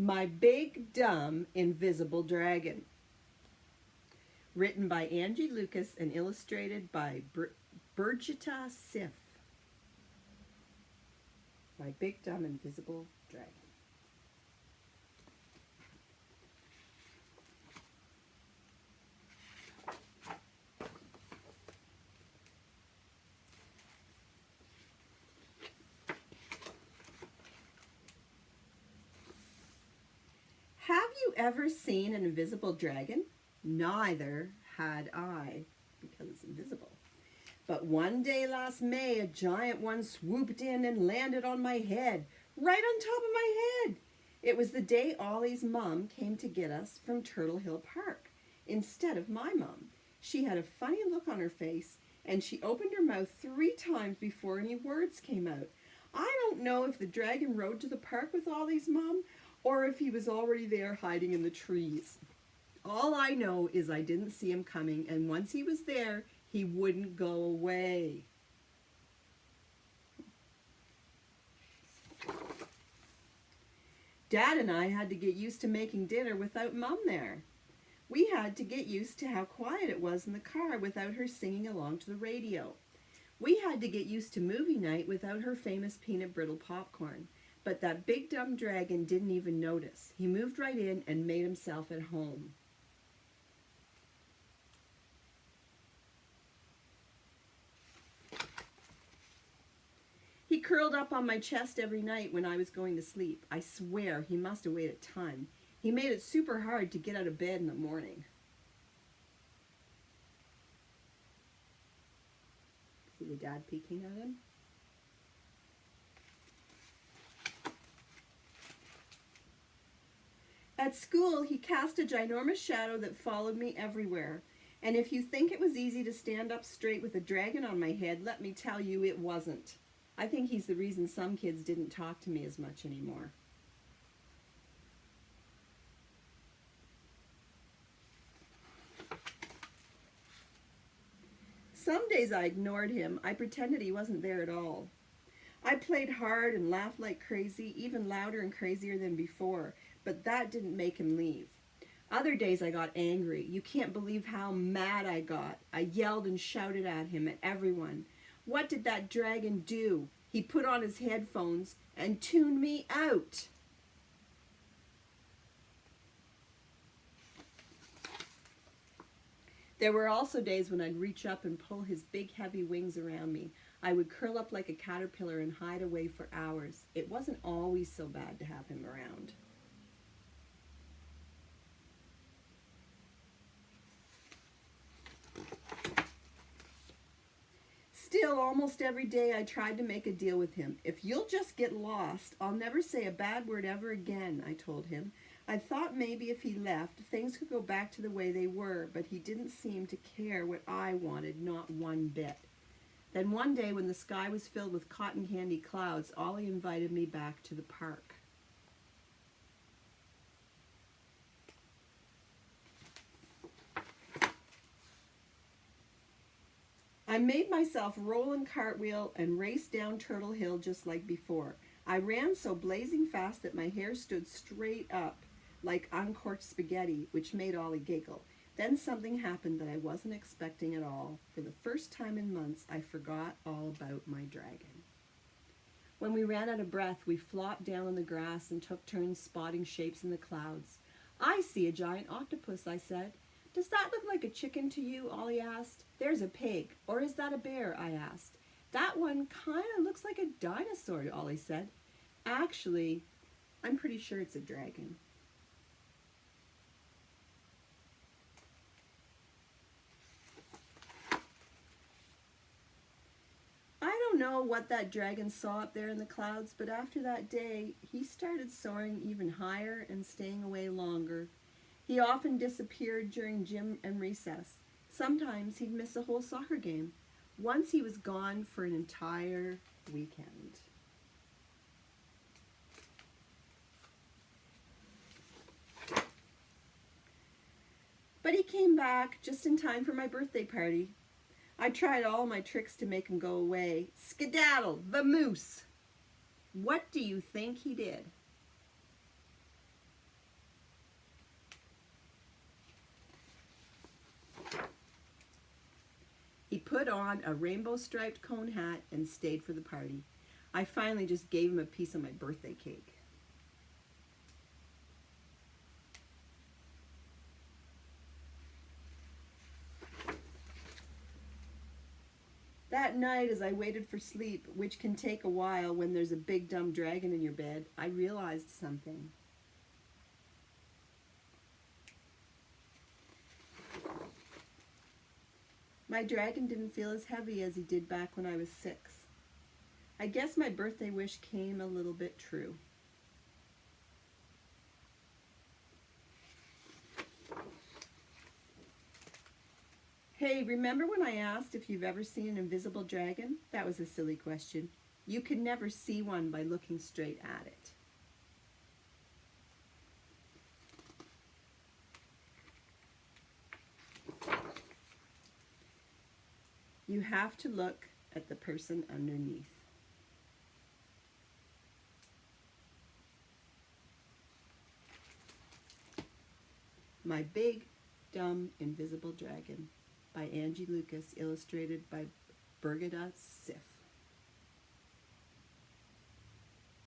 My Big Dumb Invisible Dragon. Written by Angie Lucas and illustrated by Birgitta Sif. My Big Dumb Invisible Dragon. Have you ever seen an invisible dragon? Neither had I, because it's invisible. But one day last May, a giant one swooped in and landed on my head, right on top of my head. It was the day Ollie's mom came to get us from Turtle Hill Park, instead of my mom. She had a funny look on her face, and she opened her mouth 3 times before any words came out. I don't know if the dragon rode to the park with Ollie's mom, or if he was already there hiding in the trees. All I know is I didn't see him coming, and once he was there, he wouldn't go away. Dad and I had to get used to making dinner without Mom there. We had to get used to how quiet it was in the car without her singing along to the radio. We had to get used to movie night without her famous peanut brittle popcorn. But that big dumb dragon didn't even notice. He moved right in and made himself at home. He curled up on my chest every night when I was going to sleep. I swear he must have weighed a ton. He made it super hard to get out of bed in the morning. See the dad peeking at him? At school, he cast a ginormous shadow that followed me everywhere. And if you think it was easy to stand up straight with a dragon on my head, let me tell you it wasn't. I think he's the reason some kids didn't talk to me as much anymore. Some days I ignored him. I pretended he wasn't there at all. I played hard and laughed like crazy, even louder and crazier than before, but that didn't make him leave. Other days I got angry. You can't believe how mad I got. I yelled and shouted at him, at everyone. What did that dragon do? He put on his headphones and tuned me out. There were also days when I'd reach up and pull his big heavy wings around me. I would curl up like a caterpillar and hide away for hours. It wasn't always so bad to have him around. Still, almost every day I tried to make a deal with him. If you'll just get lost, I'll never say a bad word ever again, I told him. I thought maybe if he left, things could go back to the way they were, but he didn't seem to care what I wanted, not one bit. Then one day when the sky was filled with cotton candy clouds, Ollie invited me back to the park. I made myself roll and cartwheel and race down Turtle Hill just like before. I ran so blazing fast that my hair stood straight up like uncorked spaghetti, which made Ollie giggle. Then something happened that I wasn't expecting at all. For the first time in months, I forgot all about my dragon. When we ran out of breath, we flopped down on the grass and took turns spotting shapes in the clouds. I see a giant octopus, I said. Does that look like a chicken to you? Ollie asked. There's a pig. Or is that a bear? I asked. That one kind of looks like a dinosaur, Ollie said. Actually, I'm pretty sure it's a dragon. I don't know what that dragon saw up there in the clouds, but after that day, he started soaring even higher and staying away longer. He often disappeared during gym and recess. Sometimes he'd miss a whole soccer game. Once he was gone for an entire weekend. But he came back just in time for my birthday party. I tried all my tricks to make him go away. Skedaddle, the moose! What do you think he did? put on a rainbow striped cone hat and stayed for the party. I finally just gave him a piece of my birthday cake. That night, as I waited for sleep, which can take a while when there's a big dumb dragon in your bed, I realized something. My dragon didn't feel as heavy as he did back when I was 6. I guess my birthday wish came a little bit true. Hey, remember when I asked if you've ever seen an invisible dragon? That was a silly question. You can never see one by looking straight at it. You have to look at the person underneath. My Big, Dumb, Invisible Dragon by Angie Lucas, illustrated by Birgitta Sif.